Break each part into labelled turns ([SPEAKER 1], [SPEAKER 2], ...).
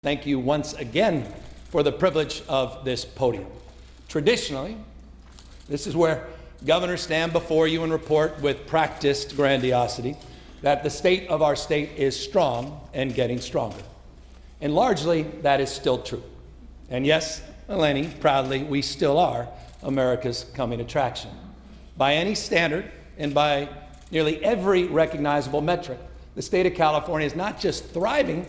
[SPEAKER 1] Thank you once again for the privilege of this podium. Traditionally, this is where governors stand before you and report with practiced grandiosity that the state of our state is strong and getting stronger. And largely, that is still true. And yes, Eleni, proudly, we still are America's coming attraction. By any standard and by nearly every recognizable metric, the state of California is not just thriving,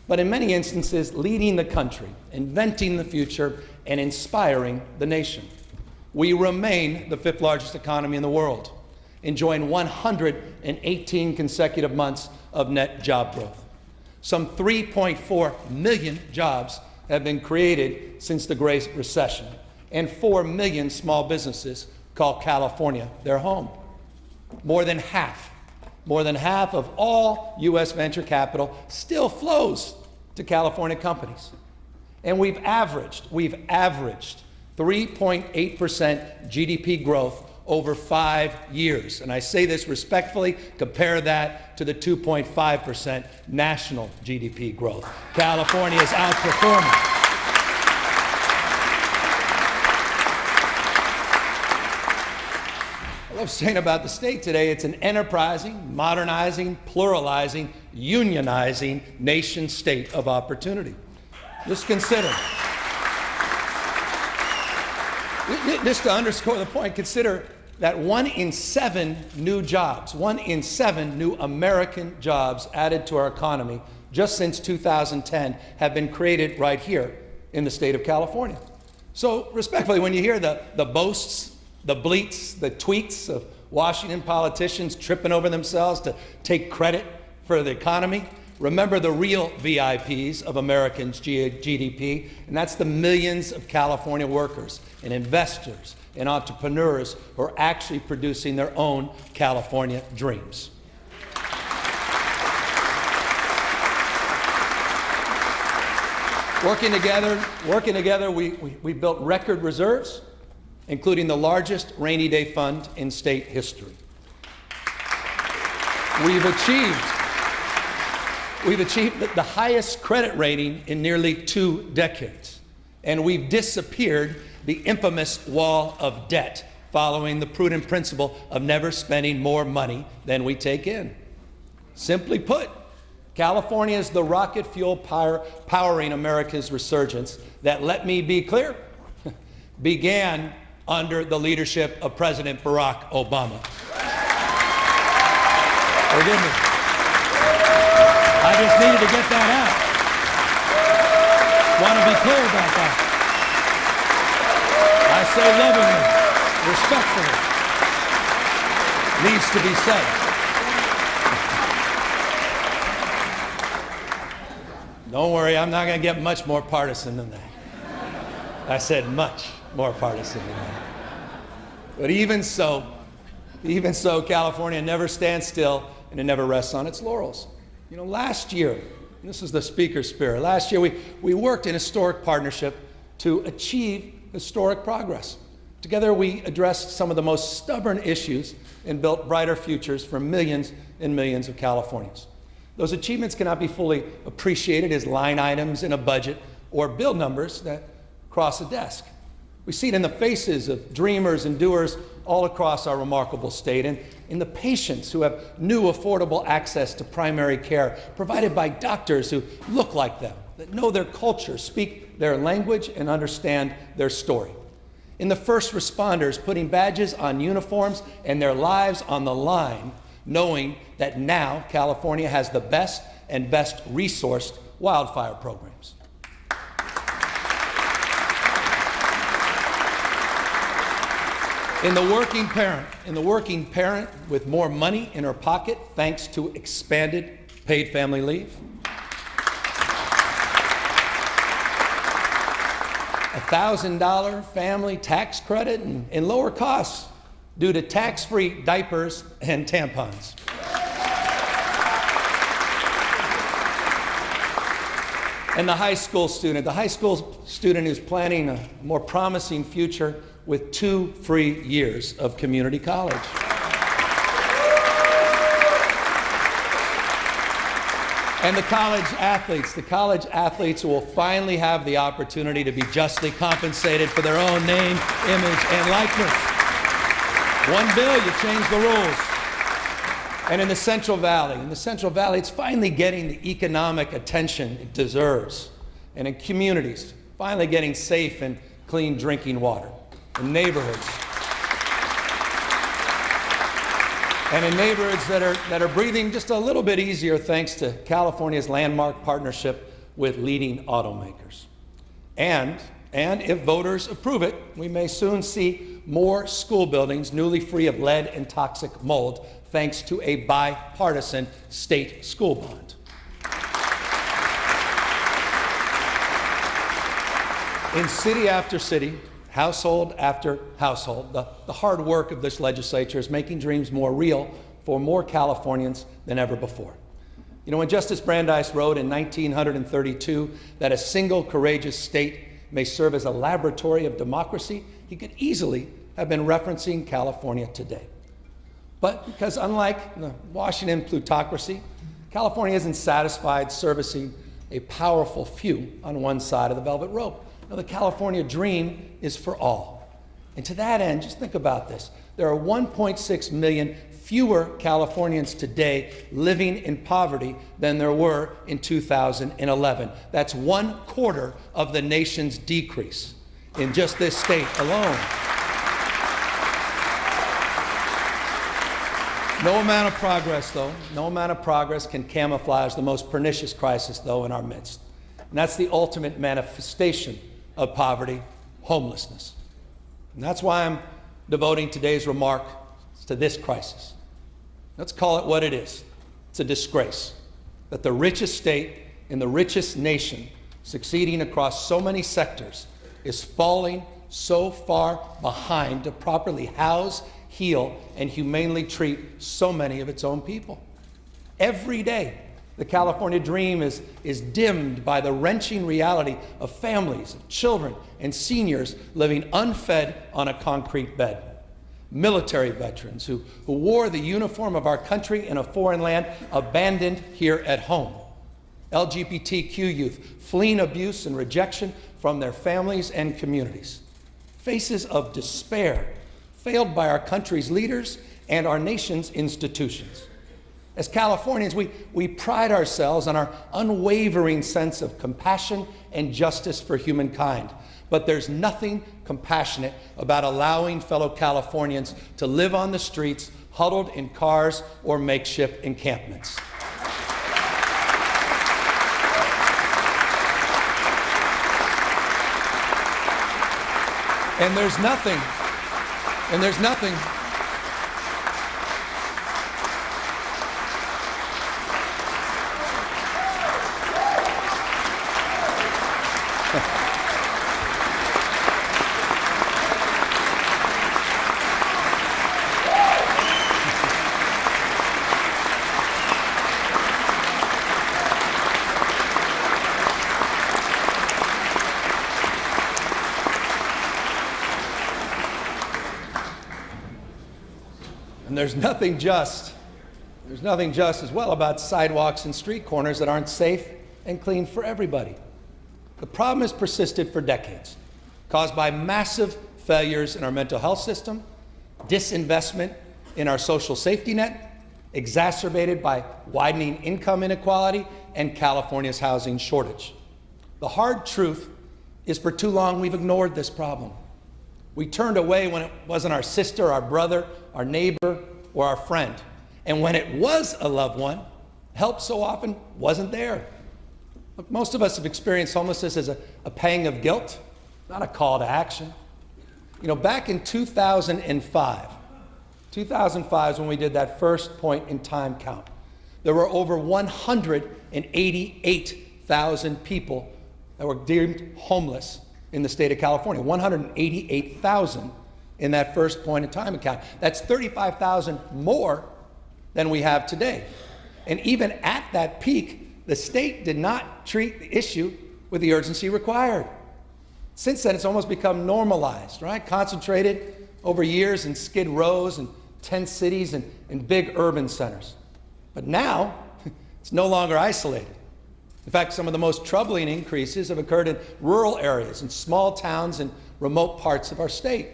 [SPEAKER 1] but in many instances leading the country, inventing the future, and inspiring the nation. We remain the fifth largest economy in the world, enjoying 118 consecutive months of net job growth. Some 3.4 million jobs have been created since the Great Recession, and 4 million small businesses call California their home. More than half of all U.S. venture capital still flows to California companies. And we've averaged 3.8% GDP growth over 5 years. And I say this respectfully, compare that to the 2.5% national GDP growth. California is outperforming. I love saying about the state today, it's an enterprising, modernizing, pluralizing, unionizing nation state of opportunity. Just consider, just to underscore the point, consider that 1 in 7 new jobs, 1 in 7 new American jobs added to our economy just since 2010 have been created right here in the state of California. So respectfully, when you hear the boasts, the bleats, the tweets of Washington politicians tripping over themselves to take credit for the economy, remember the real VIPs of Americans' GDP, and that's the millions of California workers and investors and entrepreneurs who are actually producing their own California dreams. Working together, we built record reserves, including the largest rainy day fund in state history. We've achieved the highest credit rating in nearly 2 decades, and we've disappeared the infamous wall of debt following the prudent principle of never spending more money than we take in. Simply put, California is the rocket fuel powering America's resurgence that, let me be clear, began under the leadership of President Barack Obama. Forgive me. I just needed to get that out. Want to be clear about that. I say lovingly, respectfully, needs to be said. Don't worry, I'm not going to get much more partisan than that. I said much more partisan than that. But even so, California never stands still and it never rests on its laurels. You know, last year, and this is the Speaker's spirit, last year we worked in historic partnership to achieve historic progress. Together we addressed some of the most stubborn issues and built brighter futures for millions and millions of Californians. Those achievements cannot be fully appreciated as line items in a budget or bill numbers that cross a desk. We see it in the faces of dreamers and doers all across our remarkable state, and in the patients who have new affordable access to primary care provided by doctors who look like them, that know their culture, speak their language, and understand their story. In the first responders putting badges on uniforms and their lives on the line, knowing that now California has the best and best resourced wildfire programs. In the working parent with more money in her pocket thanks to expanded paid family leave. $1,000 family tax credit and lower costs due to tax-free diapers and tampons. And the high school student who's planning a more promising future with 2 free years of community college. And the college athletes will finally have the opportunity to be justly compensated for their own name, image, and likeness. One bill, you change the rules. And in the Central Valley, it's finally getting the economic attention it deserves. And in communities, finally getting safe and clean drinking water. In neighborhoods. And in neighborhoods that are breathing just a little bit easier thanks to California's landmark partnership with leading automakers. And if voters approve it, we may soon see more school buildings newly free of lead and toxic mold thanks to a bipartisan state school bond. In city after city, household after household, the hard work of this legislature is making dreams more real for more Californians than ever before. You know, when Justice Brandeis wrote in 1932 that a single courageous state may serve as a laboratory of democracy, he could easily have been referencing California today. But because unlike the Washington plutocracy, California isn't satisfied servicing a powerful few on one side of the velvet rope. No, the California dream is for all. And to that end, just think about this. There are 1.6 million fewer Californians today living in poverty than there were in 2011. That's 1/4 of the nation's decrease in just this state alone. No amount of progress, though, no amount of progress can camouflage the most pernicious crisis, though, in our midst. And that's the ultimate manifestation of poverty, homelessness. And that's why I'm devoting today's remark to this crisis. Let's call it what it is. It's a disgrace that the richest state in the richest nation, succeeding across so many sectors, is falling so far behind to properly house, heal, and humanely treat so many of its own people. Every day, the California dream is dimmed by the wrenching reality of families, children, and seniors living unfed on a concrete bed. Military veterans who wore the uniform of our country in a foreign land, abandoned here at home. LGBTQ youth fleeing abuse and rejection from their families and communities. Faces of despair, failed by our country's leaders and our nation's institutions. As Californians, we pride ourselves on our unwavering sense of compassion and justice for humankind. But there's nothing compassionate about allowing fellow Californians to live on the streets, huddled in cars or makeshift encampments. And there's nothing There's nothing just as well about sidewalks and street corners that aren't safe and clean for everybody. The problem has persisted for decades, caused by massive failures in our mental health system, disinvestment in our social safety net, exacerbated by widening income inequality and California's housing shortage. The hard truth is for too long we've ignored this problem. We turned away when it wasn't our sister, our brother, our neighbor, or our friend. And when it was a loved one, help so often wasn't there. Look, most of us have experienced homelessness as a pang of guilt, not a call to action. You know, back in 2005 is when we did that first point in time count. There were over 188,000 people that were deemed homeless in the state of California. 188,000 in that first point in time account. That's 35,000 more than we have today. And even at that peak, the state did not treat the issue with the urgency required. Since then, it's almost become normalized, right? Concentrated over years in Skid Rows and 10 cities and big urban centers. But now, it's It's no longer isolated. In fact, some of the most troubling increases have occurred in rural areas, in small towns and remote parts of our state.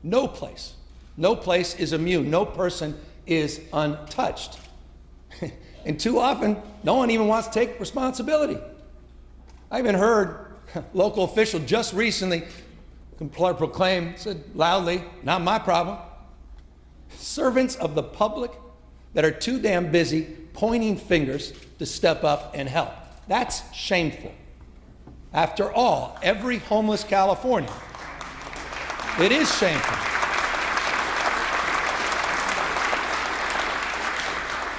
[SPEAKER 1] No place is immune. No person is untouched. And too often, no one even wants to take responsibility. I even heard a local official just recently proclaim, said loudly, "Not my problem." Servants of the public that are too damn busy pointing fingers to step up and help. That's shameful. After all, every homeless Californian, it is shameful.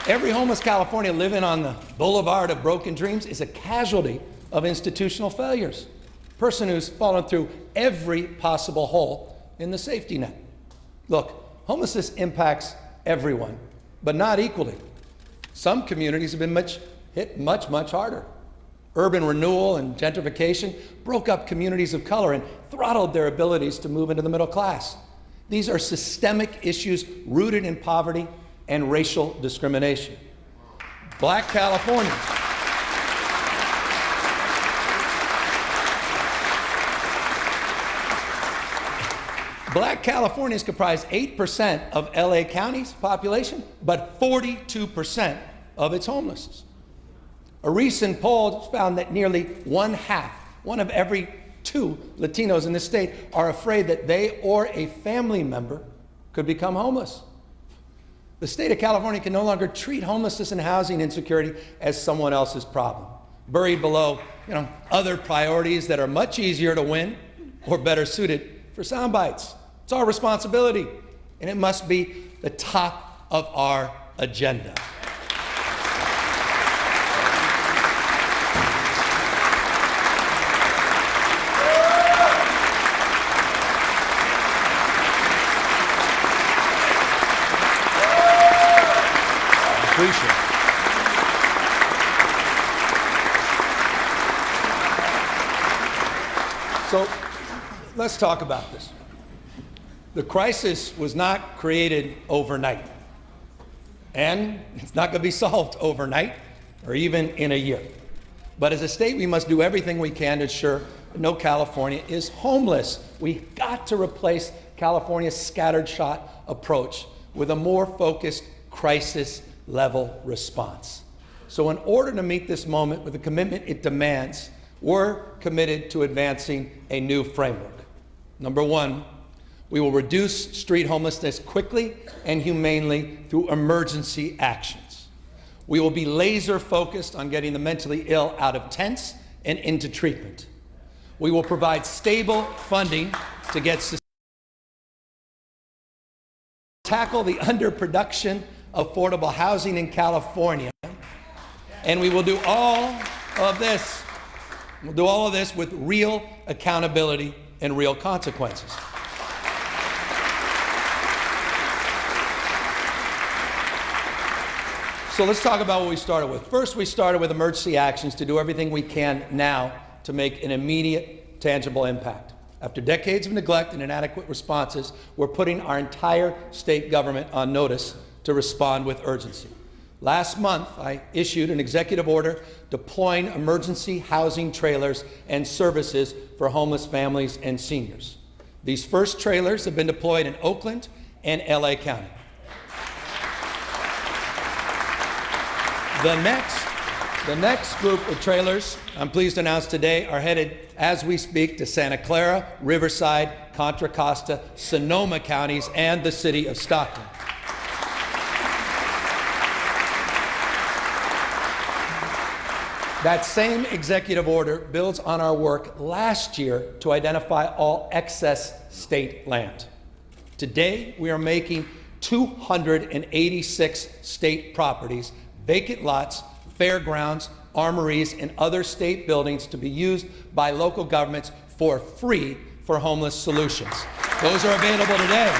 [SPEAKER 1] Every homeless Californian living on the boulevard of broken dreams is a casualty of institutional failures. A person who's fallen through every possible hole in the safety net. Look, homelessness impacts everyone, but not equally. Some communities have been hit much harder. Urban renewal and gentrification broke up communities of color and throttled their abilities to move into the middle class. These are systemic issues rooted in poverty and racial discrimination. Black Californians comprise 8% of LA County's population, but 42% of its homelessness. A recent poll found that nearly one of every 2 Latinos in the state are afraid that they or a family member could become homeless. The state of California can no longer treat homelessness and housing insecurity as someone else's problem, buried below, other priorities that are much easier to win or better suited for sound bites. It's our responsibility, and it must be the top of our agenda. Appreciate it. So let's talk about this. The crisis was not created overnight, and it's not going to be solved overnight or even in a year. But as a state, we must do everything we can to ensure that no California is homeless. We've got to replace California's scattered shot approach with a more focused crisis level response. So in order to meet this moment with the commitment it demands, we're committed to advancing a new framework. Number one, we will reduce street homelessness quickly and humanely through emergency actions. We will be laser focused on getting the mentally ill out of tents and into treatment. We will provide stable funding to tackle the underproduction of affordable housing in California. And we will do all of this. We'll do all of this with real accountability and real consequences. So let's talk about what we started with. First, we started with emergency actions to do everything we can now to make an immediate, tangible impact. After decades of neglect and inadequate responses, we're putting our entire state government on notice to respond with urgency. Last month, I issued an executive order deploying emergency housing trailers and services for homeless families and seniors. These first trailers have been deployed in Oakland and LA County. The next group of trailers, I'm pleased to announce today, are headed, as we speak, to Santa Clara, Riverside, Contra Costa, Sonoma counties, and the city of Stockton. That same executive order builds on our work last year to identify all excess state land. Today, we are making 286 state properties, vacant lots, fairgrounds, armories, and other state buildings to be used by local governments for free for homeless solutions. Those are available today.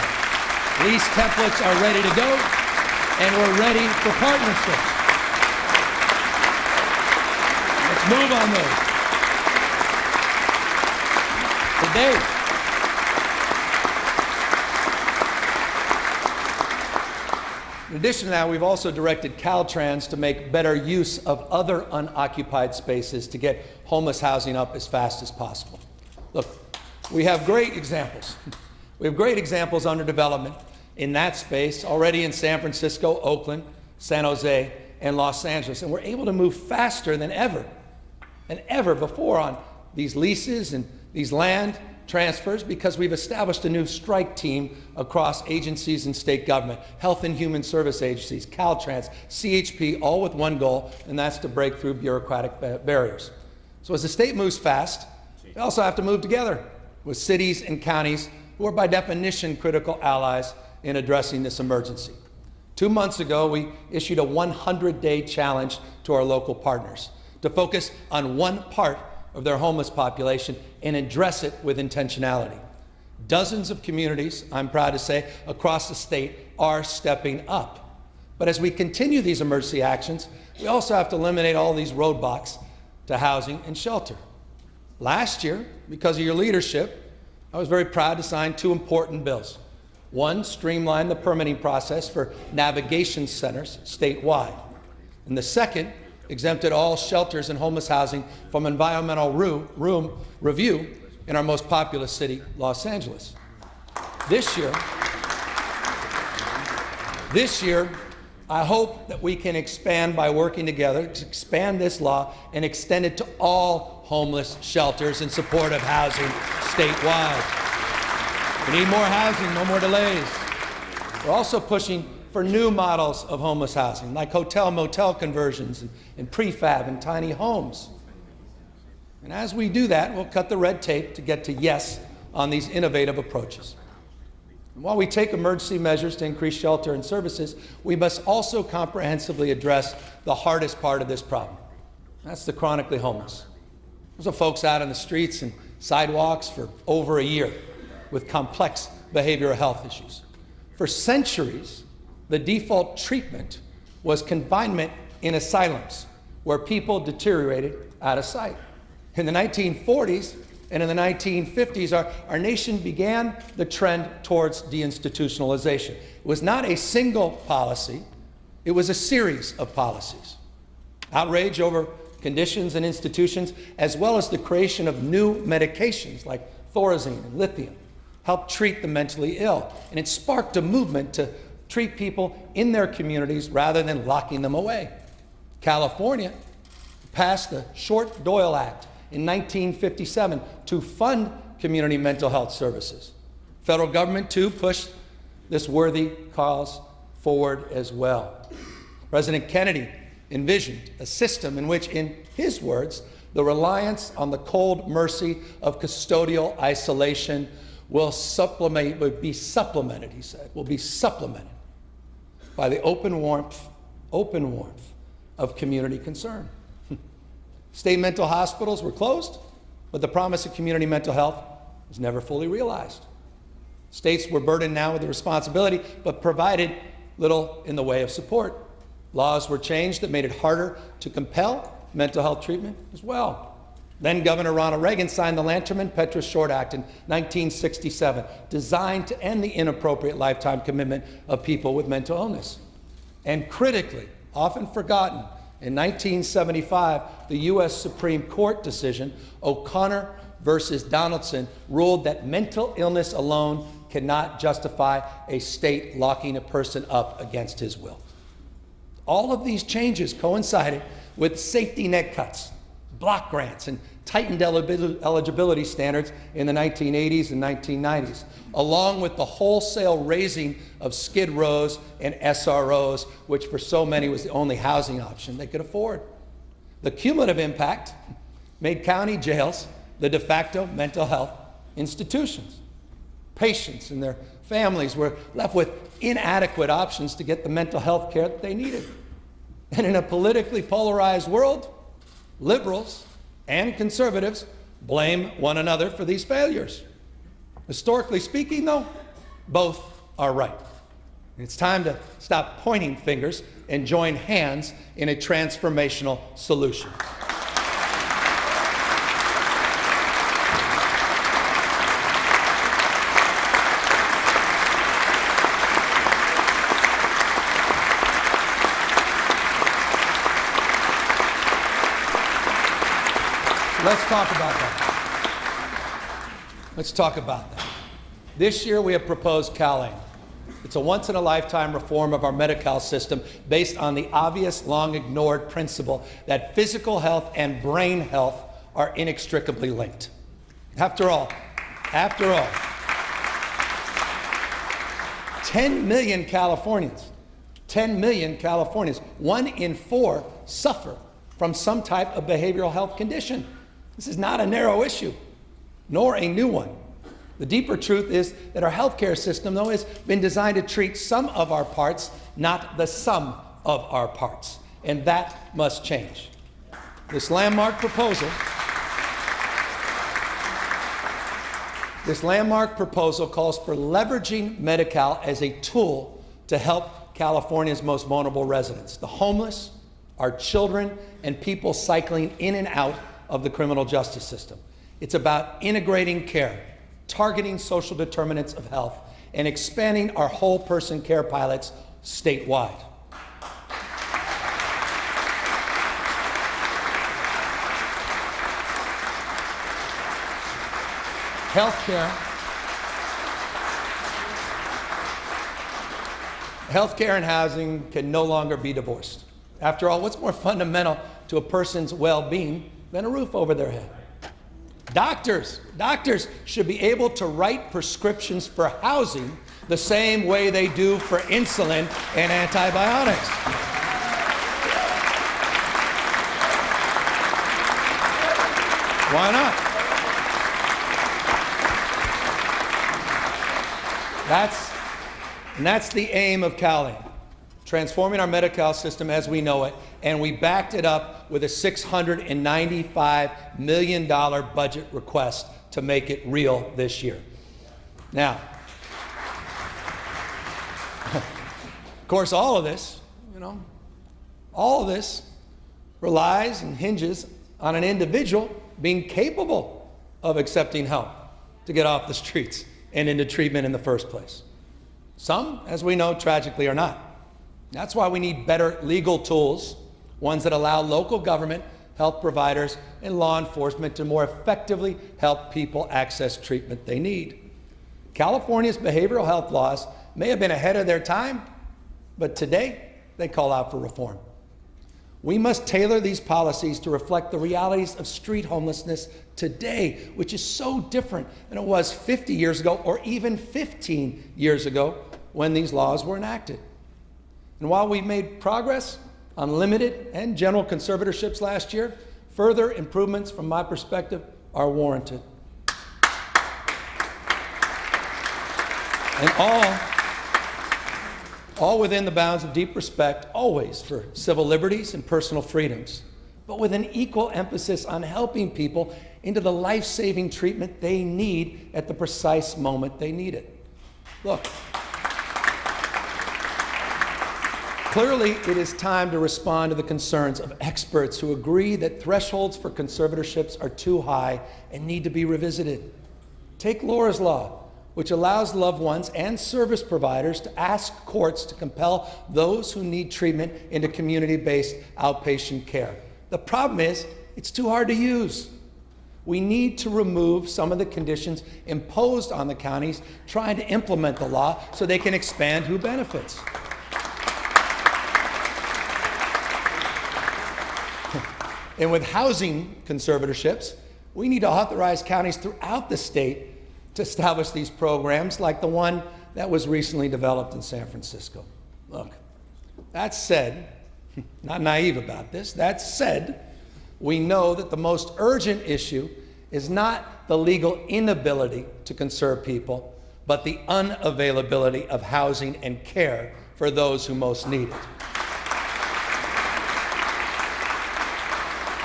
[SPEAKER 1] Lease templates are ready to go, and we're ready for partnerships. Let's move on those. Today, addition to that, we've also directed Caltrans to make better use of other unoccupied spaces to get homeless housing up as fast as possible. Look, we have great examples. We have great examples under development in that space already in San Francisco, Oakland, San Jose, and Los Angeles. And we're able to move faster than ever before on these leases and these land transfers because we've established a new strike team across agencies and state government, health and human service agencies, Caltrans, CHP, all with one goal, and that's to break through bureaucratic barriers. So as the state moves fast, we also have to move together with cities and counties who are by definition critical allies in addressing this emergency. 2 months ago, we issued a 100-day challenge to our local partners to focus on one part of their homeless population and address it with intentionality. Dozens of communities, I'm proud to say, across the state are stepping up. But as we continue these emergency actions, we also have to eliminate all these roadblocks to housing and shelter. Last year, because of your leadership, I was very proud to sign 2 important bills. One, streamlined the permitting process for navigation centers statewide. And the second, exempted all shelters and homeless housing from environmental room review in our most populous city, Los Angeles. This year, I hope that we can expand by working together to expand this law and extend it to all homeless shelters and supportive housing statewide. We need more housing, no more delays. We're also pushing for new models of homeless housing, like hotel-motel conversions and prefab and tiny homes. And as we do that, we'll cut the red tape to get to yes on these innovative approaches. And while we take emergency measures to increase shelter and services, we must also comprehensively address the hardest part of this problem. That's the chronically homeless. Those are folks out on the streets and sidewalks for over a year with complex behavioral health issues. For centuries, the default treatment was confinement in asylums where people deteriorated out of sight. In the 1940s and in the 1950s, our nation began the trend towards deinstitutionalization. It was not a single policy, it was a series of policies. Outrage over conditions and institutions, as well as the creation of new medications like Thorazine and lithium, helped treat the mentally ill. And it sparked a movement to treat people in their communities rather than locking them away. California passed the Short-Doyle Act in 1957 to fund community mental health services. Federal government, too, pushed this worthy cause forward as well. President Kennedy envisioned a system in which, in his words, the reliance on the cold mercy of custodial isolation will be supplemented, he said, will be supplemented by the open warmth of community concern. State mental hospitals were closed, but the promise of community mental health was never fully realized. States were burdened now with the responsibility, but provided little in the way of support. Laws were changed that made it harder to compel mental health treatment as well. Then Governor Ronald Reagan signed the Lanterman-Petraeus Short Act in 1967, designed to end the inappropriate lifetime commitment of people with mental illness. And critically, often forgotten, in 1975, the U.S. Supreme Court decision, O'Connor versus Donaldson, ruled that mental illness alone cannot justify a state locking a person up against his will. All of these changes coincided with safety net cuts, block grants, and tightened eligibility standards in the 1980s and 1990s, along with the wholesale raising of skid rows and SROs, which for so many was the only housing option they could afford. The cumulative impact made county jails the de facto mental health institutions. Patients and their families were left with inadequate options to get the mental health care that they needed. And in a politically polarized world, liberals and conservatives blame one another for these failures. Historically speaking, though, both are right. It's time to stop pointing fingers and join hands in a transformational solution. Let's talk about that. Let's talk about that. This year we have proposed CalAIM. It's a once-in-a-lifetime reform of our Medi-Cal system based on the obvious, long-ignored principle that physical health and brain health are inextricably linked. After all, 10 million Californians, 1 in 4 suffer from some type of behavioral health condition. This is not a narrow issue, nor a new one. The deeper truth is that our healthcare system, though, has been designed to treat some of our parts, not the sum of our parts. And that must change. This landmark proposal calls for leveraging Medi-Cal as a tool to help California's most vulnerable residents, the homeless, our children, and people cycling in and out of the criminal justice system. It's about integrating care, targeting social determinants of health, and expanding our whole person care pilots statewide. Healthcare and housing can no longer be divorced. After all, what's more fundamental to a person's well-being than a roof over their head? Doctors should be able to write prescriptions for housing the same way they do for insulin and antibiotics. Why not? That's the aim of CalAIM, transforming our Medi-Cal system as we know it, and we backed it up with a $695 million budget request to make it real this year. Now, of course, all of this relies and hinges on an individual being capable of accepting help to get off the streets and into treatment in the first place. Some, as we know, tragically are not. That's why we need better legal tools, ones that allow local government, health providers, and law enforcement to more effectively help people access treatment they need. California's behavioral health laws may have been ahead of their time, but today they call out for reform. We must tailor these policies to reflect the realities of street homelessness today, which is so different than it was 50 years ago or even 15 years ago when these laws were enacted. And while we've made progress on limited and general conservatorships last year, further improvements from my perspective are warranted. And all within the bounds of deep respect, always, for civil liberties and personal freedoms, but with an equal emphasis on helping people into the life-saving treatment they need at the precise moment they need it. Look, clearly it is time to respond to the concerns of experts who agree that thresholds for conservatorships are too high and need to be revisited. Take Laura's Law, which allows loved ones and service providers to ask courts to compel those who need treatment into community-based outpatient care. The problem is, it's too hard to use. We need to remove some of the conditions imposed on the counties trying to implement the law so they can expand who benefits. And with housing conservatorships, we need to authorize counties throughout the state to establish these programs like the one that was recently developed in San Francisco. Look, that said, not naive about this, that said, we know that the most urgent issue is not the legal inability to conserve people, but the unavailability of housing and care for those who most need it.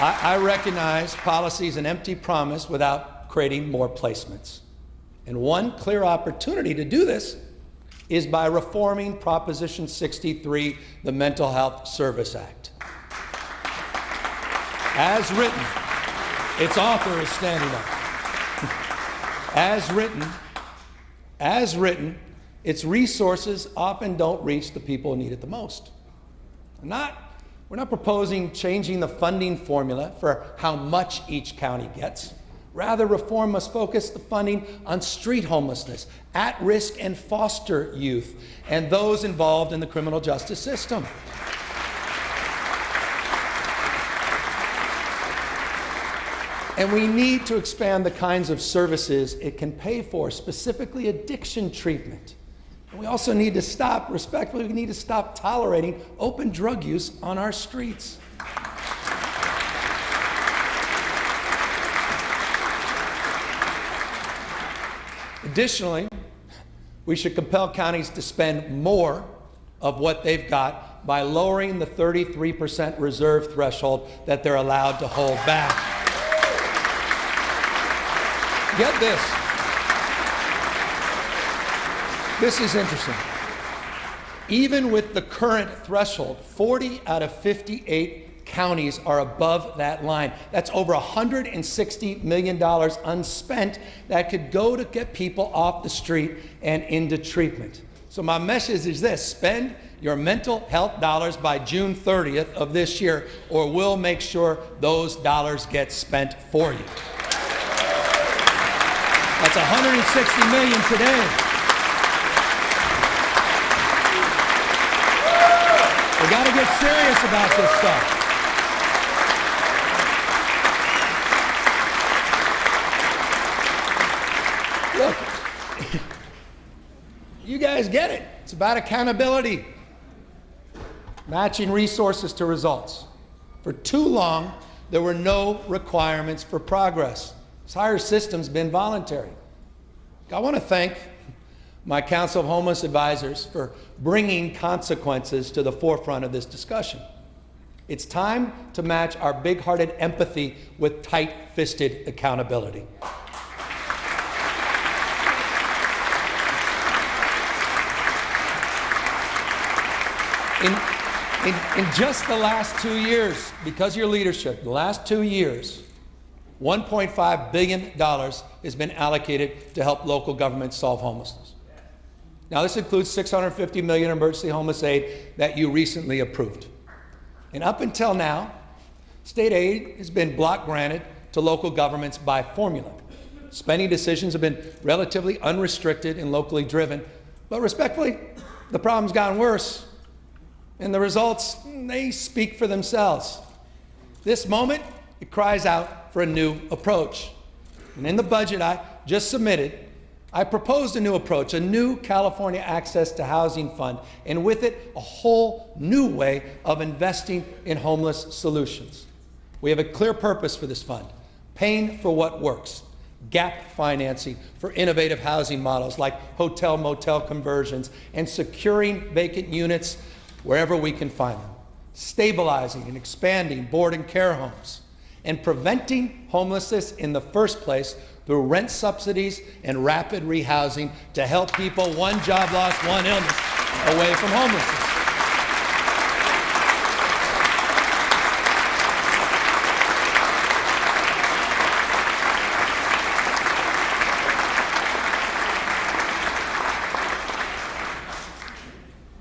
[SPEAKER 1] I recognize policy is an empty promise without creating more placements. And one clear opportunity to do this is by reforming Proposition 63, the Mental Health Service Act. As written, its author is standing up. As written, its resources often don't reach the people who need it the most. We're We're not proposing changing the funding formula for how much each county gets. Rather, reform must focus the funding on street homelessness, at-risk and foster youth, and those involved in the criminal justice system. And we need to expand the kinds of services it can pay for, specifically addiction treatment. And we also need to stop, respectfully, we need to stop tolerating open drug use on our streets. Additionally, we should compel counties to spend more of what they've got by lowering the 33% reserve threshold that they're allowed to hold back. Get this. This is interesting. Even with the current threshold, 40 out of 58 counties are above that line. That's over $160 million unspent that could go to get people off the street and into treatment. So my message is this: spend your mental health dollars by June 30th of this year, or we'll make sure those dollars get spent for you. That's $160 million today. We got to get serious about this stuff. Look, you guys get it. It's about accountability, matching resources to results. For too long, there were no requirements for progress. This higher system's been voluntary. I want to thank my Council of Homeless Advisors for bringing consequences to the forefront of this discussion. It's time to match our big-hearted empathy with tight-fisted accountability. In just the last 2 years, because of your leadership, the last 2 years, $1.5 billion has been allocated to help local governments solve homelessness. Now, this includes $650 million in emergency homeless aid that you recently approved. And up until now, state aid has been block granted to local governments by formula. Spending decisions have been relatively unrestricted and locally driven, but respectfully, the problem's gotten worse. And the results, they speak for themselves. This moment, it cries out for a new approach. And in the budget I just submitted, I proposed a new approach, a new California Access to Housing Fund, and with it, a whole new way of investing in homeless solutions. We have a clear purpose for this fund: paying for what works, gap financing for innovative housing models like hotel-motel conversions, and securing vacant units wherever we can find them, stabilizing and expanding board and care homes, and preventing homelessness in the first place through rent subsidies and rapid rehousing to help people one job loss, one illness away from homelessness.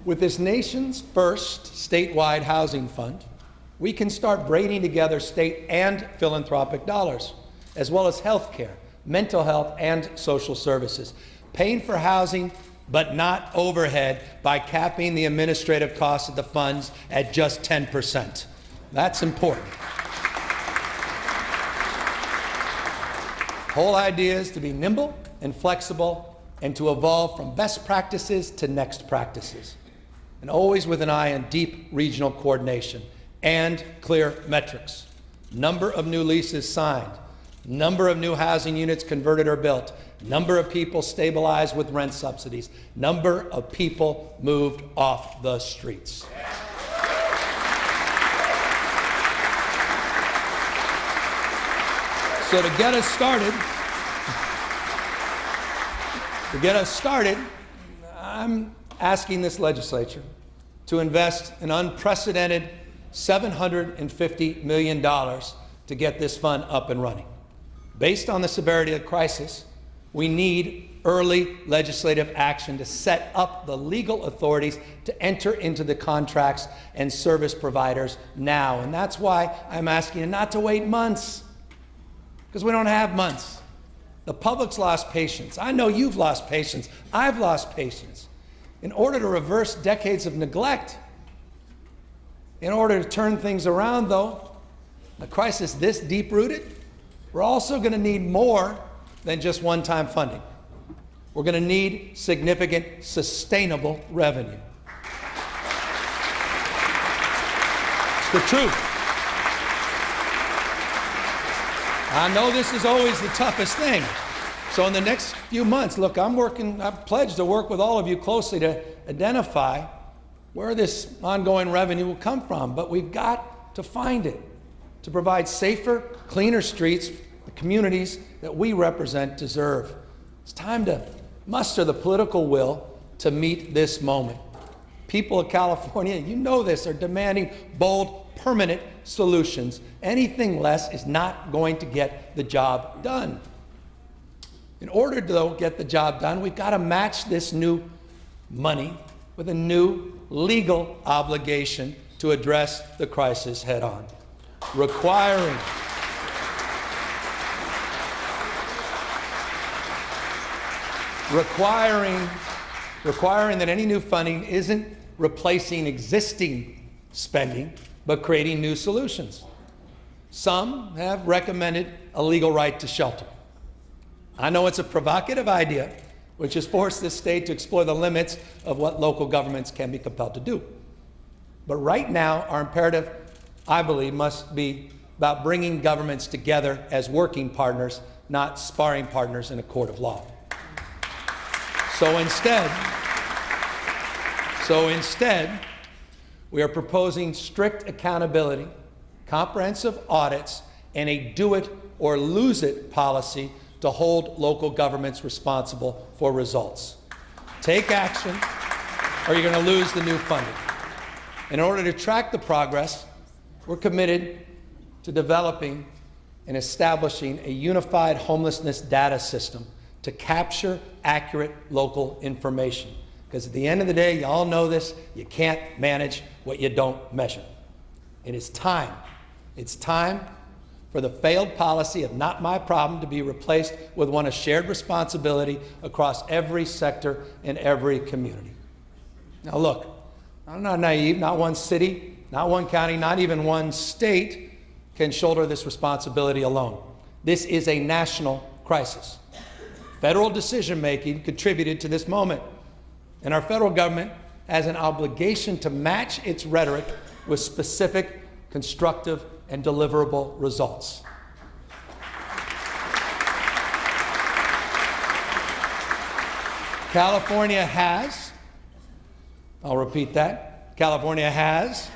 [SPEAKER 1] With this nation's first statewide housing fund, we can start braiding together state and philanthropic dollars, as well as health care, mental health, and social services, paying for housing but not overhead by capping the administrative costs of the funds at just 10%. That's important. The whole idea is to be nimble and flexible and to evolve from best practices to next practices, and always with an eye on deep regional coordination and clear metrics. Number of new leases signed, number of new housing units converted or built, number of people stabilized with rent subsidies, number of people moved off the streets. So to get us started, I'm asking this legislature to invest an unprecedented $750 million to get this fund up and running. Based on the severity of the crisis, We need early legislative action to set up the legal authorities to enter into the contracts and service providers now. And that's why I'm asking you not to wait months, because we don't have months. The public's lost patience. I know you've lost patience. I've lost patience. In order to reverse decades of neglect, in order to turn things around, though, a crisis this deep-rooted, we're also going to need more than just one-time funding. We're going to need significant, sustainable revenue. It's the truth. I know this is always the toughest thing. So in the next few months, look, I've pledged to work with all of you closely to identify where this ongoing revenue will come from. But we've got to find it to provide safer, cleaner streets the communities that we represent deserve. It's time to muster the political will to meet this moment. People of California, you know this, are demanding bold, permanent solutions. Anything less is not going to get the job done. In order to, though, get the job done, we've got to match this new money with a new legal obligation to address the crisis head on, requiring that any new funding isn't replacing existing spending, but creating new solutions. Some have recommended a legal right to shelter. I know it's a provocative idea, which has forced this state to explore the limits of what local governments can be compelled to do. But right now, our imperative, I believe, must be about bringing governments together as working partners, not sparring partners in a court of law. So instead, we are proposing strict accountability, comprehensive audits, and a do-it-or-lose-it policy to hold local governments responsible for results. Take action, or you're going to lose the new funding. In order to track the progress, we're committed to developing and establishing a unified homelessness data system to capture accurate local information. Because at the end of the day, you all know this, you can't manage what you don't measure. It is time. It's time for the failed policy of not my problem to be replaced with one of shared responsibility across every sector and every community. Now look, I'm not naive. Not one city, not one county, not even one state can shoulder this responsibility alone. This is a national crisis. Federal decision-making contributed to this moment, and our federal government has an obligation to match its rhetoric with specific, constructive, and deliverable results. California has, I'll repeat that, California has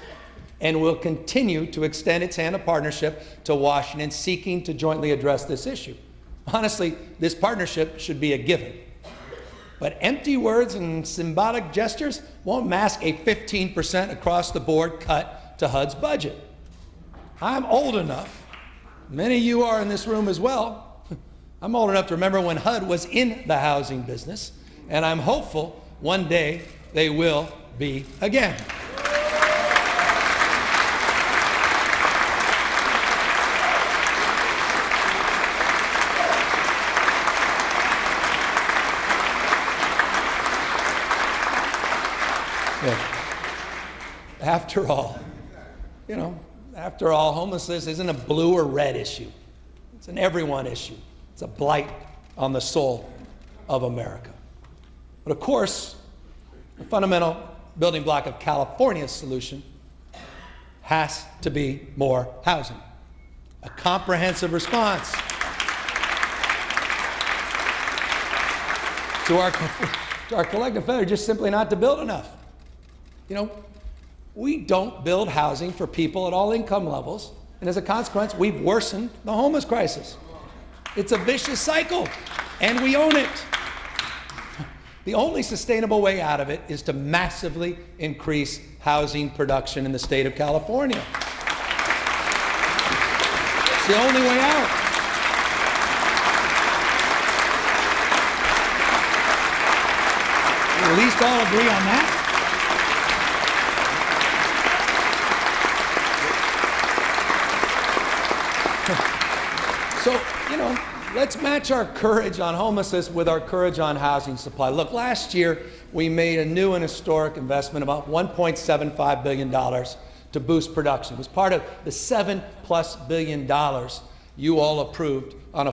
[SPEAKER 1] and will continue to extend its hand of partnership to Washington, seeking to jointly address this issue. Honestly, this partnership should be a given. But empty words and symbolic gestures won't mask a 15% across-the-board cut to HUD's budget. I'm old enough, many of you are in this room as well, I'm old enough to remember when HUD was in the housing business, and I'm hopeful one day they will be again. After all, homelessness isn't a blue or red issue. It's an everyone issue. It's a blight on the soul of America. But of course, the fundamental building block of California's solution has to be more housing, a comprehensive response to our collective failure just simply not to build enough. We don't build housing for people at all income levels, and as a consequence, we've worsened the homeless crisis. It's a vicious cycle, and we own it. The only sustainable way out of it is to massively increase housing production in the state of California. It's the only way out.
[SPEAKER 2] at least all agree on that?
[SPEAKER 1] So, you know, let's match our courage on homelessness with our courage on housing supply. Look, last year we made a new and historic investment, about $1.75 billion to boost production. It was part of the $7+ billion you all approved on